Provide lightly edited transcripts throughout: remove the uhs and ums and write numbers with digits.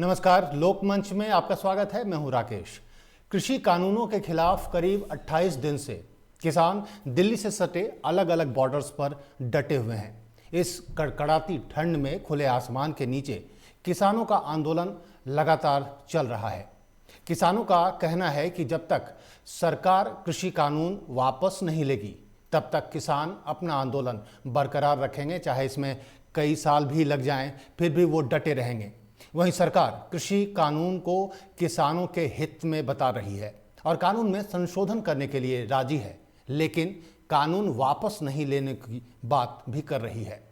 नमस्कार, लोकमंच में आपका स्वागत है। मैं हूं राकेश। कृषि कानूनों के खिलाफ करीब 28 दिन से किसान दिल्ली से सटे अलग अलग बॉर्डर्स पर डटे हुए हैं। इस कड़कड़ाती ठंड में खुले आसमान के नीचे किसानों का आंदोलन लगातार चल रहा है। किसानों का कहना है कि जब तक सरकार कृषि कानून वापस नहीं लेगी तब तक किसान अपना आंदोलन बरकरार रखेंगे, चाहे इसमें कई साल भी लग जाएं, फिर भी वो डटे रहेंगे। वहीं सरकार कृषि कानून को किसानों के हित में बता रही है और कानून में संशोधन करने के लिए राजी है, लेकिन कानून वापस नहीं लेने की बात भी कर रही है।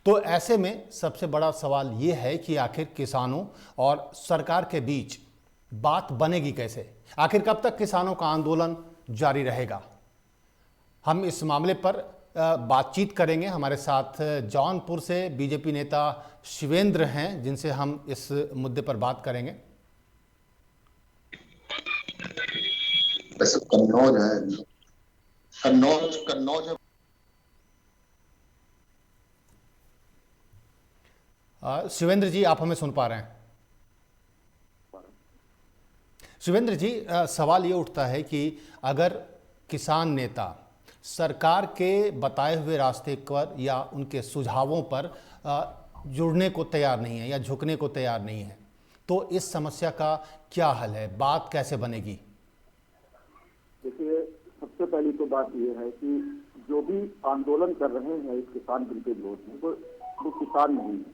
तो ऐसे में सबसे बड़ा सवाल ये है कि आखिर किसानों और सरकार के बीच बात बनेगी कैसे? आखिर कब तक किसानों का आंदोलन जारी रहेगा? हम इस मामले पर बातचीत करेंगे। हमारे साथ जौनपुर से बीजेपी नेता शिवेंद्र हैं, जिनसे हम इस मुद्दे पर बात करेंगे। वैसे कन्नौज है, कन्नौज है। शिवेंद्र जी, आप हमें सुन पा रहे हैं? शिवेंद्र जी, सवाल ये उठता है कि अगर किसान नेता सरकार के बताए हुए रास्ते पर या उनके सुझावों पर जुड़ने को तैयार नहीं है या झुकने को तैयार नहीं है, तो इस समस्या का क्या हल है? बात कैसे बनेगी? देखिए, सबसे पहली तो बात यह है कि जो भी आंदोलन कर रहे हैं इस किसान बिल के विरोध में, वो किसान नहीं है,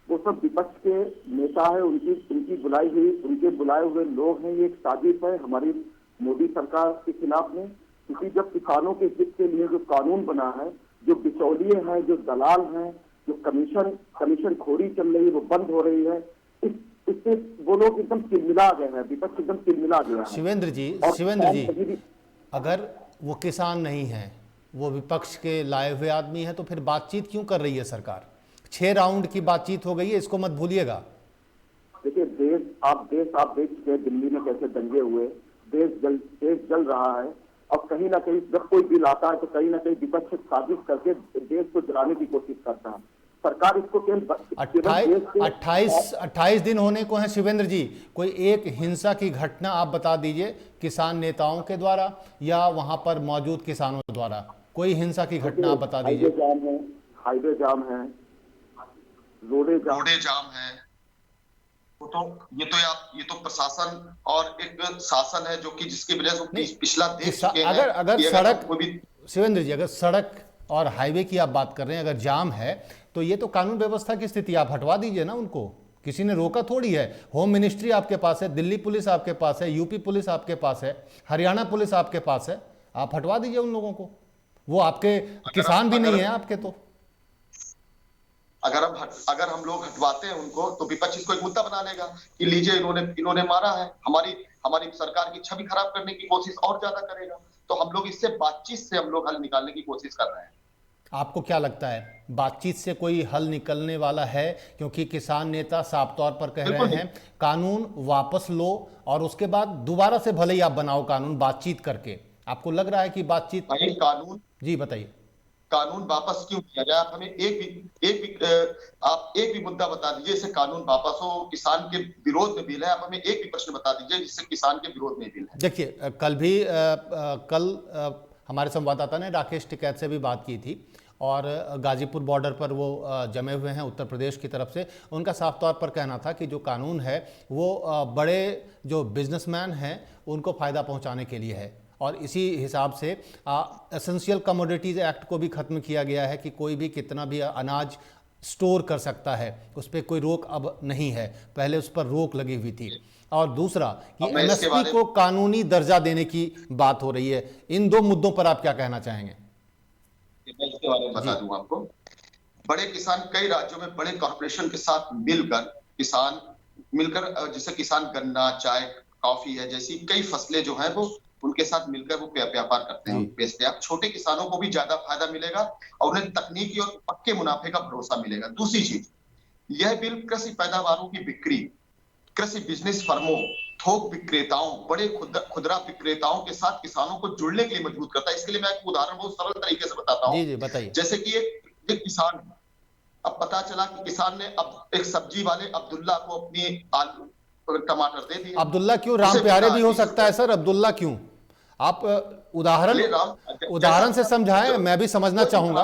वो सब विपक्ष के नेता है। उनकी उनके बुलाए हुए लोग हैं। ये एक साजिश है हमारी मोदी सरकार के खिलाफ में, क्योंकि जब किसानों के हित के लिए जो कानून बना है, जो बिचौलिए हैं, जो दलाल हैं, जो कमीशन खोरी चल रही है, वो बंद हो रही है। इससे वो लोग एकदम तिलमिला गए हैं, विपक्ष एकदम तिलमिला गया है। शिवेंद्र जी, अगर वो किसान नहीं है, वो विपक्ष के लाए हुए आदमी है, तो फिर बातचीत क्यों कर रही है सरकार? 6 राउंड की बातचीत हो गई है, इसको मत भूलिएगा। देखिए, देश आप देख चुके हैं दिल्ली में कैसे दंगे हुए। देश जल रहा है। अब कहीं ना कहीं जब कोई बिल आता है तो कहीं ना कहीं विपक्ष साजिश करके देश को जलाने की कोशिश करता है। सरकार इसको केवल 28 दिन होने को है शिवेंद्र जी। कोई एक हिंसा की घटना आप बता दीजिए, किसान नेताओं के द्वारा या वहां पर मौजूद किसानों द्वारा कोई हिंसा की घटना आप बता दीजिए। हाईवे जाम है, रोडे जाम है। ये तो प्रशासन और एक शासन है जो कि जिसकी वजह से पिछला देख चुके हैं। अगर सड़क, शिवेंद्र जी, अगर सड़क और हाईवे की आप बात कर रहे हैं, अगर जाम है तो ये तो कानून व्यवस्था की स्थिति, आप हटवा दीजिए ना उनको। किसी ने रोका थोड़ी है। होम मिनिस्ट्री आपके पास है, दिल्ली पुलिस आपके पास है, यूपी पुलिस आपके पास है, हरियाणा पुलिस आपके पास है। आप हटवा दीजिए उन लोगों को। वो आपके किसान भी नहीं है आपके। तो अगर हम लोग हटवाते हैं उनको तो विपक्ष इसको एक मुद्दा बना लेगा कि लीजिए इन्होंने मारा है, हमारी सरकार की छवि खराब करने की कोशिश और ज्यादा करेगा। तो हम लोग इससे बातचीत से हम लोग हल निकालने की कोशिश कर रहे हैं। आपको क्या लगता है, बातचीत से कोई हल निकलने वाला है? क्योंकि किसान नेता साफ तौर पर कह रहे हैं कानून वापस लो और उसके बाद दोबारा से भले ही आप बनाओ कानून बातचीत करके। आपको लग रहा है कि बातचीत कानून, जी बताइए, कानून वापस क्यों किया जाए? आप हमें आप एक भी मुद्दा बता दीजिए जिससे कानून वापस हो। किसान के विरोध में बिल है, आप हमें एक भी प्रश्न बता दीजिए जिससे किसान के विरोध में बिल है। देखिए, कल हमारे संवाददाता ने राकेश टिकैत से भी बात की थी और गाजीपुर बॉर्डर पर वो जमे हुए हैं उत्तर प्रदेश की तरफ से। उनका साफ तौर पर कहना था कि जो कानून है वो बड़े जो बिजनेसमैन हैं उनको फ़ायदा पहुंचाने के लिए है और इसी हिसाब से एसेंशियल कमोडिटीज़ एक्ट को भी ख़त्म किया गया है कि कोई भी कितना भी अनाज स्टोर कर सकता है, उस पर कोई रोक अब नहीं है। पहले उस पर रोक लगी हुई थी। और दूसरा कि एमएसपी को कानूनी दर्जा देने की बात हो रही है। इन दो मुद्दों पर आप क्या कहना चाहेंगे? मैं इसके बारे में बता दूं आपको। बड़े किसान कई राज्यों में बड़े कॉर्पोरेशन के साथ मिलकर जैसे किसान गन्ना, चाय, कॉफी है जैसी कई फसलें जो है वो उनके साथ मिलकर वो व्यापार करते हैं, बेचते हैं। अब छोटे किसानों को भी ज्यादा फायदा मिलेगा और उन्हें तकनीकी और पक्के मुनाफे का भरोसा मिलेगा। दूसरी चीज, यह बिल कृषि पैदावारों की बिक्री, कृषि बिजनेस फर्मों, थोक विक्रेताओं, बड़े खुदरा विक्रेताओं के साथ किसानों को जुड़ने के लिए मजबूत करता है। इसके लिए मैं एक उदाहरण बहुत सरल तरीके से बताता हूँ। बताइए। जैसे कि एक किसान है, अब पता चला कि किसान ने अब एक सब्जी वाले अब्दुल्ला को अपनी आलू टमाटर दे दिए। अब्दुल्ला क्यों? राम प्यारे भी हो सकता है सर, अब्दुल्ला क्यों? आप उदाहरण से समझाएं, मैं भी समझना चाहूंगा।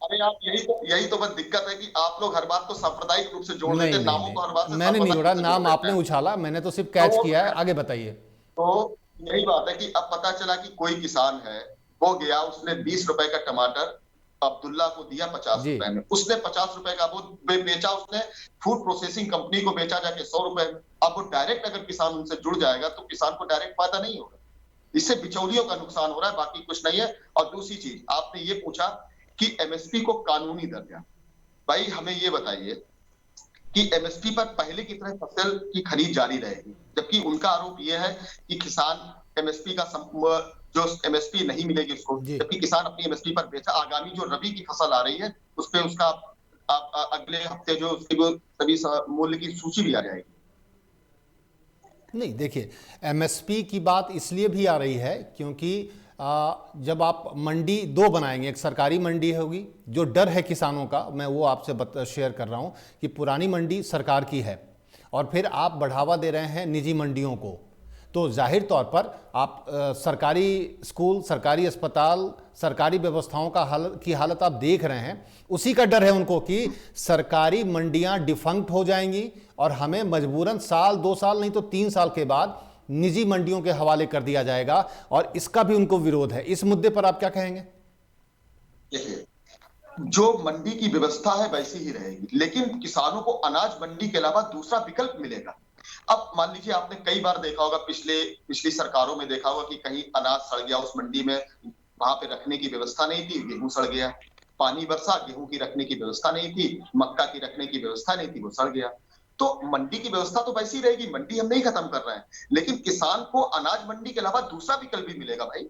अरे आप यही तो बस दिक्कत है कि आप लोग हर बात को सांप्रदायिक रूप से जोड़ देते हैं, नामों को हर बात से मैंने नहीं जोड़ा, नाम आपने हैं। उछाला, मैंने तो सिर्फ कैच किया है। आगे बताइए। तो यही बात है कि अब पता चला कि कोई किसान है, वो गया, उसने 20 रुपए का टमाटर अब्दुल्ला को दिया 50 रुपए में, उसने 50 रुपए का वो बेचा, उसने फूड प्रोसेसिंग कंपनी को बेचा जाके 100 रुपए में। अब वो डायरेक्ट अगर किसान उनसे जुड़ जाएगा तो किसान को डायरेक्ट फायदा नहीं होगा, इससे बिचौलियों का नुकसान हो रहा है, बाकी कुछ नहीं है। और दूसरी चीज आपने ये पूछा कि एमएसपी को कानूनी दर्जा, भाई हमें ये बताइए कि एमएसपी पर पहले की तरह फसल की खरीद जारी रहेगी, जबकि उनका आरोप यह है कि किसान एमएसपी का जो एमएसपी नहीं मिलेगी उसको, जबकि किसान अपनी एमएसपी पर बेचा। आगामी जो रबी की फसल आ रही है उस पर उसका अगले हफ्ते जो उसकी सभी मूल्य की सूची भी आ जाएगी। नहीं, देखिए, एमएसपी की बात इसलिए भी आ रही है क्योंकि जब आप मंडी दो बनाएंगे, एक सरकारी मंडी होगी, जो डर है किसानों का, मैं वो आपसे शेयर कर रहा हूँ कि पुरानी मंडी सरकार की है और फिर आप बढ़ावा दे रहे हैं निजी मंडियों को, तो जाहिर तौर पर आप सरकारी स्कूल, सरकारी अस्पताल, सरकारी व्यवस्थाओं की हालत आप देख रहे हैं। उसी का डर है उनको कि सरकारी मंडियां डिफंक्ट हो जाएंगी और हमें मजबूरन साल, 2 साल नहीं तो 3 साल के बाद निजी मंडियों के हवाले कर दिया जाएगा, और इसका भी उनको विरोध है। इस मुद्दे पर आप क्या कहेंगे? देखिए, जो मंडी की व्यवस्था है वैसी ही रहेगी, लेकिन किसानों को अनाज मंडी के अलावा दूसरा विकल्प मिलेगा। अब मान लीजिए, आपने कई बार देखा होगा, पिछली सरकारों में देखा होगा कि कहीं अनाज सड़ गया उस मंडी में, वहां पे रखने की व्यवस्था नहीं थी, गेहूं सड़ गया। पानी बरसा, गेहूं की रखने की व्यवस्था नहीं थी, मक्का की रखने की व्यवस्था नहीं थी, वो सड़ गया। तो मंडी की व्यवस्था तो वैसी रहेगी, मंडी हम नहीं खत्म कर रहे हैं, लेकिन किसान को अनाज मंडी के अलावा दूसरा विकल्प भी मिलेगा भाई।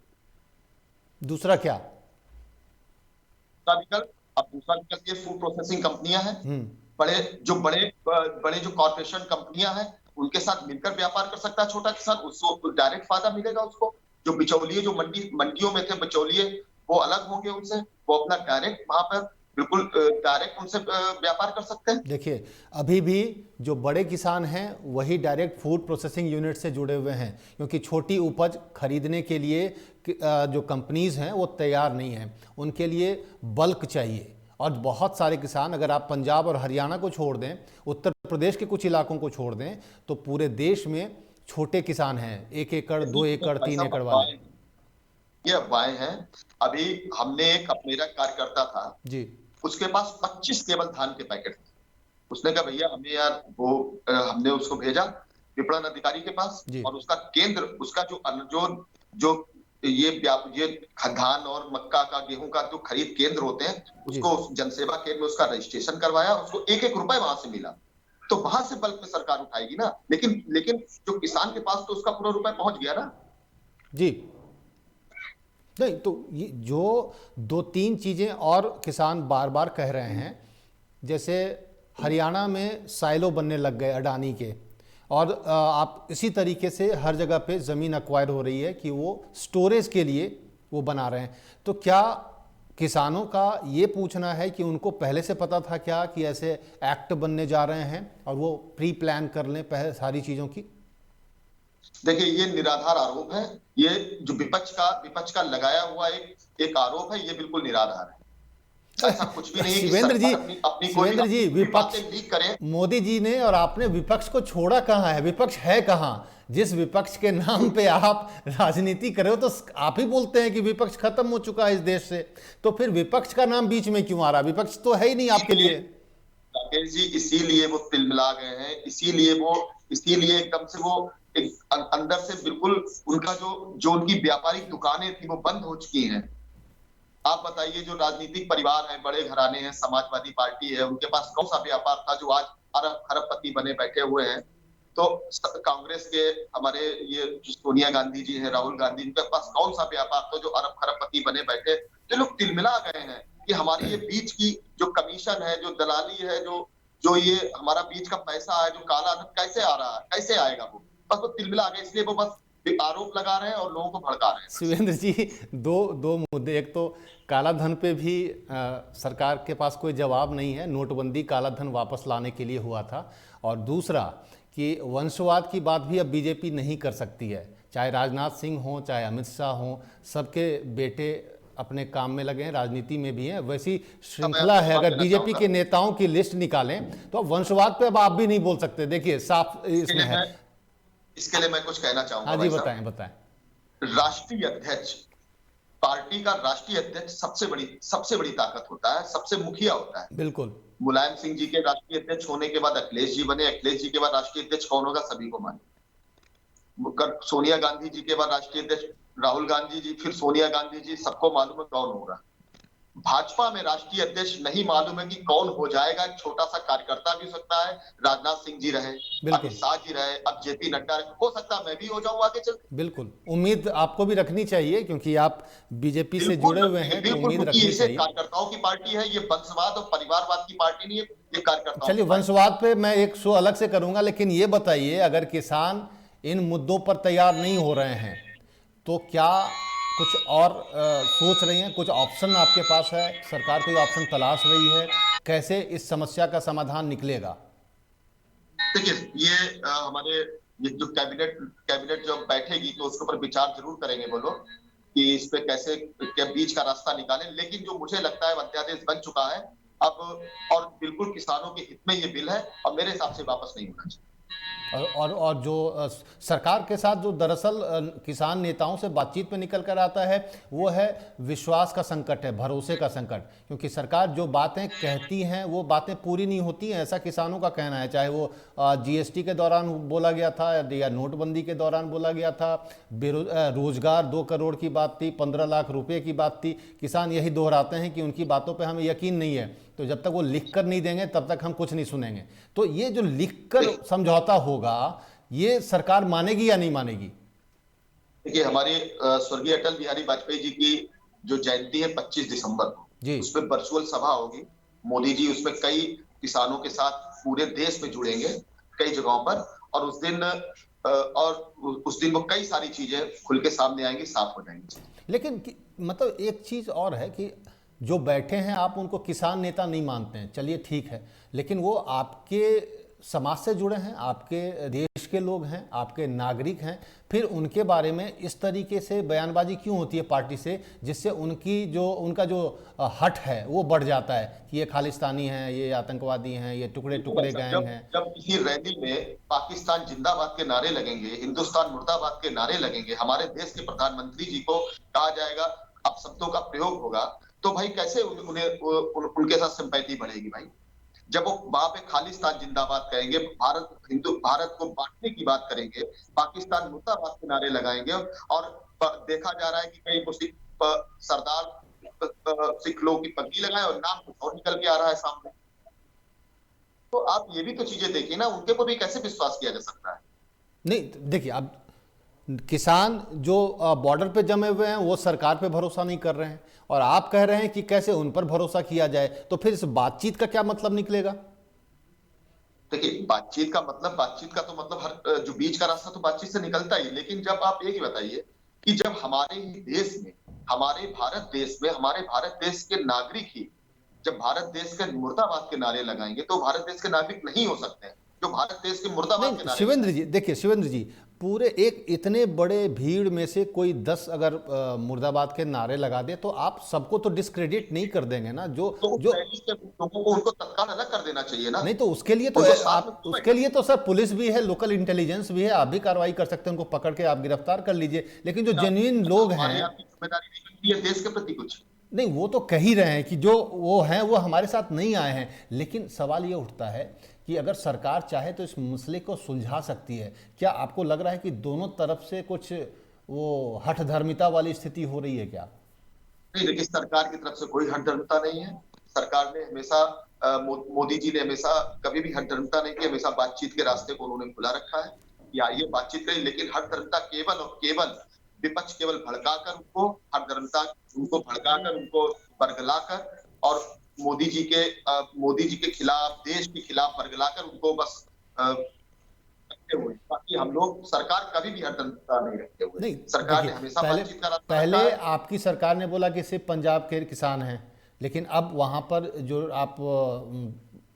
दूसरा क्या? दूसरा विकल्प, अब दूसरा विकल्प ये फूड प्रोसेसिंग कंपनियां हैं, बड़े जो कॉर्पोरेशन कंपनियां हैं, उनके साथ मिलकर व्यापार कर सकता है छोटा किसान, उसको डायरेक्ट फायदा मिलेगा उसको। जो बिचौलिए, जो मंडियों में थे बिचौलिए, वो अलग होंगे उनसे, वो अपना डायरेक्ट वहां पर बिल्कुल डायरेक्ट उनसे व्यापार कर सकते हैं। देखिए, अभी भी जो बड़े किसान हैं वही डायरेक्ट फूड प्रोसेसिंग यूनिट से जुड़े हुए हैं, क्योंकि छोटी उपज खरीदने के लिए जो कंपनीज हैं वो तैयार नहीं हैं, उनके लिए बल्क चाहिए। और बहुत सारे किसान, अगर आप पंजाब और हरियाणा को छोड़ दें, उत्तर प्रदेश के कुछ इलाकों को छोड़ दें, तो पूरे देश में छोटे किसान हैं, 1 एकड़, 2 एकड़, 3 एकड़ वाले। ये अफवाहें हैं। अभी हमने एक, मेरा कार्यकर्ता था जी, उसके पास 25 केवल धान के पैकेट थे। उसने कहा भैया हमें यार वो, हमने उसको भेजा विपणन अधिकारी के पास, और उसका केंद्र, उसका जो ये धान और मक्का का, गेहूं का जो खरीद केंद्र होते हैं, उसको जनसेवा केंद्र में उसका रजिस्ट्रेशन करवाया, उसको 1-1 रुपए वहां से मिला। तो वहां से बल्क में सरकार उठाएगी ना, लेकिन जो किसान के पास तो उसका पूरा रुपए पहुंच गया ना। जी, नहीं तो ये जो 2-3 चीज़ें और किसान बार बार कह रहे हैं, जैसे हरियाणा में साइलो बनने लग गए अडानी के, और आप इसी तरीके से हर जगह पे ज़मीन एक्वायर हो रही है कि वो स्टोरेज के लिए वो बना रहे हैं। तो क्या किसानों का ये पूछना है कि उनको पहले से पता था क्या कि ऐसे एक्ट बनने जा रहे हैं और वो प्री प्लान कर लें पहले सारी चीज़ों की? देखिए, ये निराधार आरोप है। ये जो विपक्ष का लगाया हुआ एक आरोप है, ये बिल्कुल निराधार है। ऐसा कुछ भी नहीं। शिवेंद्र जी, विपक्ष लीक करें। मोदी जी ने और आपने विपक्ष को छोड़ा कहाँ है? विपक्ष है कहाँ? जिस विपक्ष के नाम पे आप राजनीति कर रहे हो, तो आप ही बोलते हैं कि विपक्ष खत्म हो चुका है इस देश से, तो फिर विपक्ष का नाम बीच में क्यों आ रहा? विपक्ष तो है ही नहीं आपके लिए। राकेश जी, इसीलिए वो तिलमिला गए हैं, इसीलिए एकदम से वो अंदर से बिल्कुल उनका जो उनकी व्यापारिक दुकानें थी वो बंद हो चुकी हैं। आप बताइए, जो राजनीतिक परिवार है, बड़े घराने हैं, समाजवादी पार्टी है, उनके पास कौन सा व्यापार था जो आज अरब खरबपति बने बैठे हुए हैं? तो कांग्रेस के हमारे ये सोनिया गांधी जी हैं, राहुल गांधी, उनके पास कौन सा व्यापार था जो अरब खरबपति बने बैठे? ये लोग तिलमिला गए हैं कि हमारी ये बीच की जो कमीशन है, जो दलाली है, जो ये हमारा बीच का पैसा है, जो काला धन कैसे आ रहा है, कैसे आएगा? वो बस वो तिलमिला गए, इसलिए वो बस आरोप लगा रहे हैं और लोगों को भड़का रहे हैं। शिवेंद्र जी, दो दो मुद्दे। एक तो काला धन पे भी सरकार के पास कोई जवाब नहीं है, नोटबंदी काला धन वापस लाने के लिए हुआ था। और दूसरा कि वंशवाद की बात भी अब बीजेपी नहीं कर सकती है, चाहे राजनाथ सिंह हो चाहे अमित शाह हो, सबके बेटे अपने काम में लगे हैं, राजनीति में भी हैं। वैसी श्रृंखला है। अगर बीजेपी के नेताओं की लिस्ट निकालें तो अब वंशवाद पे अब आप भी नहीं बोल सकते। देखिए साफ इसमें है। इसके लिए मैं कुछ कहना चाहूंगा। हाँ जी, बताएं बताएं। राष्ट्रीय अध्यक्ष, पार्टी का राष्ट्रीय अध्यक्ष सबसे बड़ी ताकत होता है, सबसे मुखिया होता है। बिल्कुल। मुलायम सिंह जी के राष्ट्रीय अध्यक्ष होने के बाद अखिलेश जी बने, अखिलेश जी के बाद राष्ट्रीय अध्यक्ष कौन होगा सभी को मालूम। सोनिया गांधी जी के बाद राष्ट्रीय अध्यक्ष राहुल गांधी जी, फिर सोनिया गांधी जी, सबको मालूम है कौन होगा। भाजपा में राष्ट्रीय अध्यक्ष नहीं मालूम है कि कौन हो जाएगा। एक छोटा सा कार्यकर्ता भी हो सकता है, राजनाथ सिंह जी रहे, अमित शाह जी रहे, अब जेपी नड्डा रहे, हो सकता है मैं भी हो जाऊं आगे चल। बिल्कुल, उम्मीद आपको भी रखनी चाहिए क्योंकि आप बीजेपी से जुड़े हुए हैं, तो उम्मीद रखनी चाहिए। कार्यकर्ताओं की पार्टी है ये, वंशवाद और परिवारवाद की पार्टी नहीं है ये, कार्यकर्ताओं। चलिए, वंशवाद पे मैं एक शो अलग से करूंगा, लेकिन ये बताइए, अगर किसान इन मुद्दों पर तैयार नहीं हो रहे हैं तो क्या कुछ और सोच रही हैं? कुछ ऑप्शन आपके पास है? सरकार कोई ऑप्शन तलाश रही है? कैसे इस समस्या का समाधान निकलेगा? देखिए, ये हमारे ये जो कैबिनेट जब बैठेगी तो उसके ऊपर विचार जरूर करेंगे वो लोग कि इस पे कैसे क्या बीच का रास्ता निकालें। लेकिन जो मुझे लगता है अध्यादेश बन चुका है अब, और बिल्कुल किसानों के हित में ये बिल है और मेरे हिसाब से वापस नहीं होना चाहिए। और जो सरकार के साथ जो दरअसल किसान नेताओं से बातचीत में निकल कर आता है वो है विश्वास का संकट है, भरोसे का संकट। क्योंकि सरकार जो बातें कहती हैं वो बातें पूरी नहीं होती हैं, ऐसा किसानों का कहना है। चाहे वो जीएसटी के दौरान बोला गया था या नोटबंदी के दौरान बोला गया था, रोजगार 2 करोड़ की बात थी, 15 लाख रुपए की बात थी। किसान यही दोहराते हैं कि उनकी बातों पर हमें यकीन नहीं है, तो जब तक वो लिख कर नहीं देंगे तब तक हम कुछ नहीं सुनेंगे। तो ये जो लिख कर समझौता होगा ये सरकार मानेगी या नहीं मानेगी? देखिए, हमारी स्वर्गीय अटल बिहारी वाजपेयी जी की जो जयंती है 25 दिसंबर को, उसमें वर्चुअल सभा होगी। मोदी जी उसमें कई किसानों के साथ पूरे देश में जुड़ेंगे कई जगहों पर, और उस दिन वो कई सारी चीजें खुल के सामने आएंगी, साफ हो जाएंगी। लेकिन मतलब एक चीज और है कि जो बैठे हैं आप उनको किसान नेता नहीं मानते हैं, चलिए ठीक है, लेकिन वो आपके समाज से जुड़े हैं, आपके देश के लोग हैं, आपके नागरिक हैं। फिर उनके बारे में इस तरीके से बयानबाजी क्यों होती है पार्टी से, जिससे उनका जो हट है वो बढ़ जाता है कि ये खालिस्तानी हैं, ये आतंकवादी हैं, ये टुकड़े टुकड़े गैंग हैं। जब किसी रैली में पाकिस्तान जिंदाबाद के नारे लगेंगे, हिंदुस्तान मुर्दाबाद के नारे लगेंगे, हमारे देश के प्रधानमंत्री जी को कहा जाएगा, अपशब्दों का प्रयोग होगा, तो भाई कैसे उनके साथ सिंपैथी बढ़ेगी भाई? जब वो वहां पे खालिस्तान जिंदाबाद कहेंगे, भारत को बांटने की बात करेंगे, पाकिस्तान मुर्दाबाद के नारे लगाएंगे, और देखा जा रहा है कि कई मुस्लिम सरदार सिख लोगों की पगड़ी लगाए और नाम और निकल के आ रहा है सामने। तो आप ये भी तो चीजें देखिए ना, उनके पर भी कैसे विश्वास किया जा सकता है? नहीं, देखिए, अब किसान जो बॉर्डर पे जमे हुए हैं वो सरकार पे भरोसा नहीं कर रहे हैं, और आप कह रहे हैं कि कैसे उन पर भरोसा किया जाए। तो फिर इस बातचीत का क्या मतलब निकलेगा? देखिए, बातचीत का तो मतलब हर जो बीच का रास्ता तो बातचीत से निकलता ही। लेकिन जब आप ये बताइए कि जब हमारे ही देश में, हमारे भारत देश के नागरिक ही जब भारत देश के मुर्दाबाद के नारे लगाएंगे, तो भारत देश के नागरिक नहीं हो सकते हैं जो भारत देश के मुर्दाबाद के नारे। शिवेंद्र जी, देखिए शिवेंद्र जी, पूरे एक इतने बड़े भीड़ में से कोई 10 अगर मुर्दाबाद के नारे लगा दे तो आप सबको तो डिस्क्रेडिट नहीं कर देंगे ना। जो लोगों को उनको तत्काल अलग कर देना चाहिए ना। नहीं, तो उसके लिए तो सर पुलिस भी है, लोकल इंटेलिजेंस भी है, आप भी कार्रवाई कर सकते हैं, उनको पकड़ के आप गिरफ्तार कर लीजिए। लेकिन जो जेन्युइन लोग हैं, जिम्मेदारी नहीं बनती है देश के प्रति कुछ नहीं, वो तो कह ही रहे हैं कि जो वो हैं वो हमारे साथ नहीं आए हैं। लेकिन सवाल ये उठता है कि अगर सरकार चाहे तो इस मसले को सुलझा सकती है। क्या आपको लग रहा है कि दोनों तरफ से कुछ वो हठधर्मिता वाली स्थिति हो रही है क्या? नहीं, देखिए, सरकार की तरफ से कोई हठधर्मिता नहीं है। सरकार ने हमेशा, मोदी जी ने हमेशा कभी भी हठधर्मिता नहीं की, हमेशा बातचीत के रास्ते को उन्होंने खुला रखा है कि आइए बातचीत करें। लेकिन हठधर्मिता केवल और केवल विपक्ष केवल भड़काकर उनको भड़काकर उनको बरगलाकर और मोदी जी के खिलाफ, देश के खिलाफ बरगलाकर उनको बस रखते हुए, बाकी हम लोग सरकार कभी भी हठधर्मिता नहीं रखते हुए, नहीं सरकार ने देखिए, हमेशा पहले बातचीत का रास्ता रखा पहले है। आपकी सरकार ने बोला कि सिर्फ पंजाब के किसान हैं, लेकिन अब वहाँ पर जो आप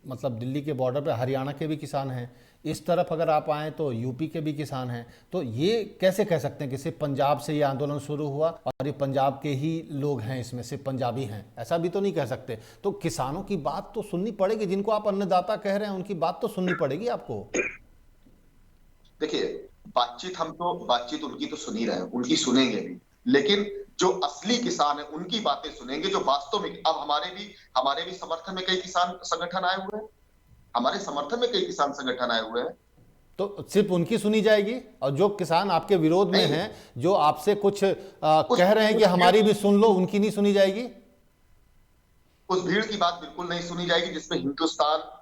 मतलब दिल्ली के बॉर्डर पर हरियाणा के भी किसान हैं, इस तरफ अगर आप आएँ तो यूपी के भी किसान हैं। तो ये कैसे कह सकते हैं कि सिर्फ पंजाब से ये आंदोलन शुरू हुआ और ये पंजाब के ही लोग हैं, इसमें सिर्फ पंजाबी हैं? ऐसा भी तो नहीं कह सकते। तो किसानों की बात तो सुननी पड़ेगी, जिनको आप अन्नदाता कह रहे हैं उनकी बात तो सुननी पड़ेगी आपको। देखिए, बातचीत उनकी तो सुन ही रहे हैं, उनकी सुनेंगे भी, लेकिन जो असली किसान है उनकी बातें सुनेंगे, जो वास्तव में अब हमारे भी समर्थन में कई किसान संगठन आए हुए हैं, हमारे समर्थन में कई किसान संगठन आए हुए हैं। तो सिर्फ उनकी सुनी जाएगी, और जो किसान आपके विरोध में नहीं, हैं, जो आपसे कुछ उस कह रहे हैं कि उस हमारी भी सुन लो, उनकी नहीं सुनी जाएगी? उस भीड़ की बात बिल्कुल नहीं सुनी जाएगी जिसमें हिंदुस्तान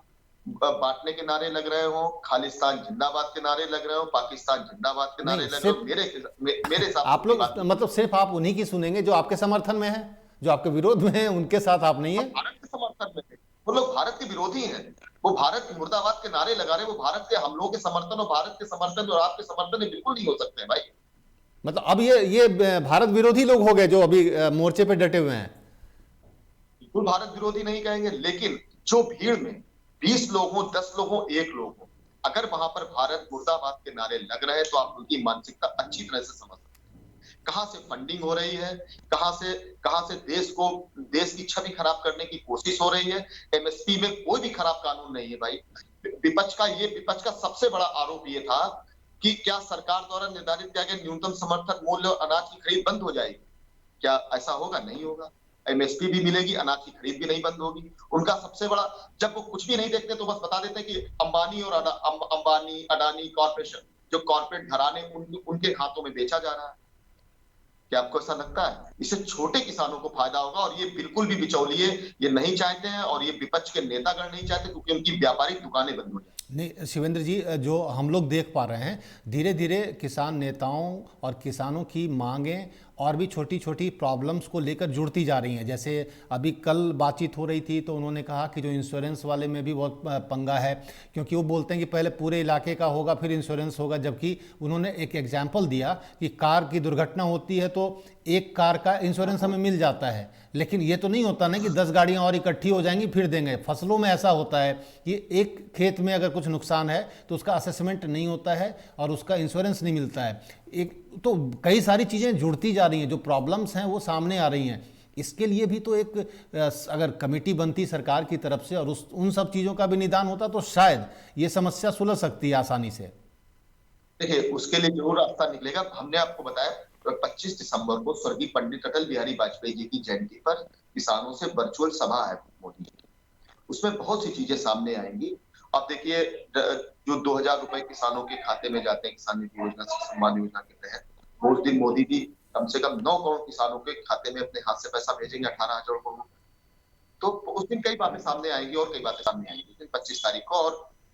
बांटने के नारे लग रहे हो, खालिस्तान जिंदाबाद के नारे लग रहे हो, पाकिस्तान जिंदाबाद के नारे नहीं, लग रहे हो। सिर्फ मेरे हिसाब से आप उनकी लोग बात नहीं। मतलब सिर्फ आप उन्हीं की सुनेंगे जो आपके समर्थन में है, जो आपके विरोध में है उनके साथ आप नहीं वो है। भारत के समर्थन में थे, वो लोग भारत के विरोधी हैं, वो भारत मुर्दाबाद के नारे लगा रहे हैं, वो भारत के हमलों के समर्थन और भारत के समर्थन और आपके समर्थन में बिल्कुल नहीं हो सकते हैं भाई। मतलब अब ये भारत विरोधी लोग हो गए जो अभी मोर्चे पे डटे हुए हैं। बिल्कुल भारत विरोधी नहीं कहेंगे, लेकिन जो भीड़ में 20 लोग हों, 10 लोग हों, 1 लोग हो, अगर वहां पर भारत मुर्दाबाद के नारे लग रहे हैं तो आप उनकी मानसिकता अच्छी तरह से समझ सकते हैं। कहां से फंडिंग हो रही है, कहां से देश की छवि खराब करने की कोशिश हो रही है। एमएसपी में कोई भी खराब कानून नहीं है भाई। विपक्ष का सबसे बड़ा आरोप ये था कि क्या सरकार द्वारा निर्धारित किया गया न्यूनतम समर्थन मूल्य और अनाज की खरीद बंद हो जाएगी? क्या ऐसा होगा? नहीं होगा। एमएसपी भी मिलेगी, अनाज की खरीद भी नहीं बंद होगी। उनका सबसे बड़ा, जब वो कुछ भी नहीं देखते तो बस बता देते हैं कि अंबानी अडानी कॉर्पोरेशन, जो कॉर्पोरेट घराने उनके हाथों में बेचा जा रहा है। क्या आपको ऐसा लगता है? इससे छोटे किसानों को फायदा होगा, और ये बिल्कुल भी बिचौलिए ये नहीं चाहते हैं, और ये विपक्ष के नेतागण नहीं चाहते, क्योंकि उनकी व्यापारिक दुकानें बंद हो जाए। नहीं शिवेंद्र जी, जो हम लोग देख पा रहे हैं, धीरे धीरे किसान नेताओं और किसानों की मांगें और भी छोटी छोटी प्रॉब्लम्स को लेकर जुड़ती जा रही हैं। जैसे अभी कल बातचीत हो रही थी तो उन्होंने कहा कि जो इंश्योरेंस वाले में भी बहुत पंगा है, क्योंकि वो बोलते हैं कि पहले पूरे इलाके का होगा फिर इंश्योरेंस होगा, जबकि उन्होंने एक एग्जाम्पल दिया कि कार की दुर्घटना होती है तो एक कार का इंश्योरेंस हमें मिल जाता है, लेकिन ये तो नहीं होता ना कि 10 गाड़ियां और इकट्ठी हो जाएंगी फिर देंगे। फसलों में ऐसा होता है कि एक खेत में अगर कुछ नुकसान है तो उसका असेसमेंट नहीं होता है और उसका इंश्योरेंस नहीं मिलता है। एक तो कई सारी चीज़ें जुड़ती जा रही हैं, जो प्रॉब्लम्स हैं वो सामने आ रही हैं। इसके लिए भी तो एक अगर कमेटी बनती सरकार की तरफ से और उन सब चीज़ों का भी निदान होता तो शायद ये समस्या सुलझ सकती है आसानी से। देखिए, उसके लिए जरूर रास्ता निकलेगा। हमने आपको बताया 25 दिसंबर को स्वर्गीय पंडित अटल बिहारी वाजपेयी जी की जयंती पर किसानों से वर्चुअल सभा है मोदी जी, उसमें बहुत सी चीजें सामने आएंगी। अब देखिए, जो 2000 रुपए किसानों के खाते में जाते हैं किसान निधि योजना से सम्मान योजना के तहत, उस दिन मोदी जी कम से कम 9 करोड़ किसानों के खाते में अपने हाथ से पैसा भेजेंगे, 18,000 करोड़। तो उस दिन कई बातें सामने आएंगी और कई बातें सामने आएंगी 25 तारीख को।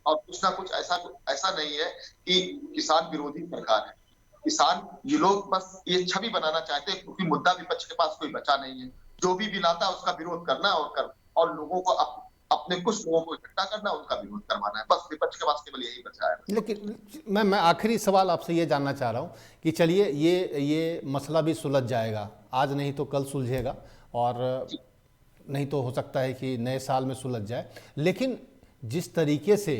और कुछ ना कुछ ऐसा नहीं है कि किसान विरोधी सरकार है। किसान, ये लोग बस ये छवि बनाना चाहते हैं, क्योंकि मुद्दा विपक्ष के पास कोई बचा नहीं है। जो भी बिल आता है उसका विरोध करना और लोगों को अपने कुछ लोगों को इकट्ठा करना, उनका विरोध करवाना है। बस विपक्ष के पास केवल यही बचा है। लेकिन मैं आखिरी सवाल आपसे ये जानना चाह रहा हूँ कि चलिए ये मसला भी सुलझ जाएगा, आज नहीं तो कल सुलझेगा, और नहीं तो हो सकता है कि नए साल में सुलझ जाए। लेकिन जिस तरीके से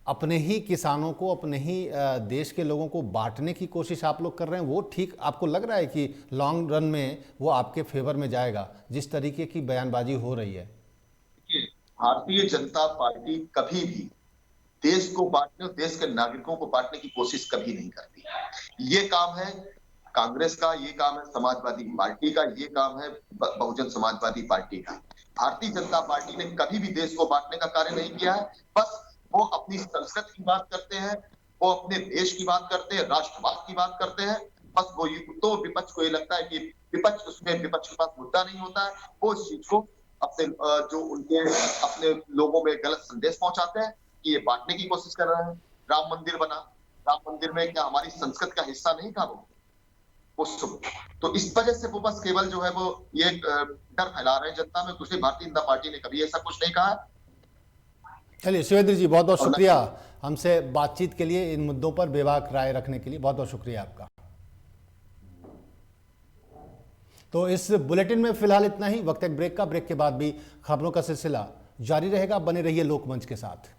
अपने ही किसानों को, अपने ही देश के लोगों को बांटने की कोशिश आप लोग कर रहे हैं, वो ठीक आपको लग रहा है कि लॉन्ग रन में वो आपके फेवर में जाएगा, जिस तरीके की बयानबाजी हो रही है? भारतीय जनता पार्टी कभी भी देश को बांटने और देश के नागरिकों को बांटने की कोशिश कभी नहीं करती। ये काम है कांग्रेस का, ये काम है समाजवादी पार्टी का, ये काम है बहुजन समाजवादी पार्टी का। भारतीय जनता पार्टी ने कभी भी देश को बांटने का कार्य नहीं किया है। बस वो अपनी संस्कृति की बात करते हैं, वो अपने देश की बात करते हैं, राष्ट्रवाद की बात करते हैं। बस वो तो विपक्ष को ये लगता है कि विपक्ष के पास मुद्दा नहीं होता है। वो इस चीज को अपने जो उनके अपने लोगों में गलत संदेश पहुंचाते हैं कि ये बांटने की कोशिश कर रहे हैं। राम मंदिर बना, राम मंदिर में क्या हमारी संस्कृति का हिस्सा नहीं था वो तो इस वजह से वो बस केवल जो है वो ये डर फैला रहे हैं जनता में। दूसरी, भारतीय जनता पार्टी ने कभी ऐसा कुछ नहीं कहा। चलिए शिवेंद्र जी, बहुत बहुत शुक्रिया हमसे बातचीत के लिए, इन मुद्दों पर बेबाक राय रखने के लिए बहुत बहुत शुक्रिया आपका। तो इस बुलेटिन में फिलहाल इतना ही। वक्त एक ब्रेक का, ब्रेक के बाद भी खबरों का सिलसिला जारी रहेगा। बने रहिए लोकमंच के साथ।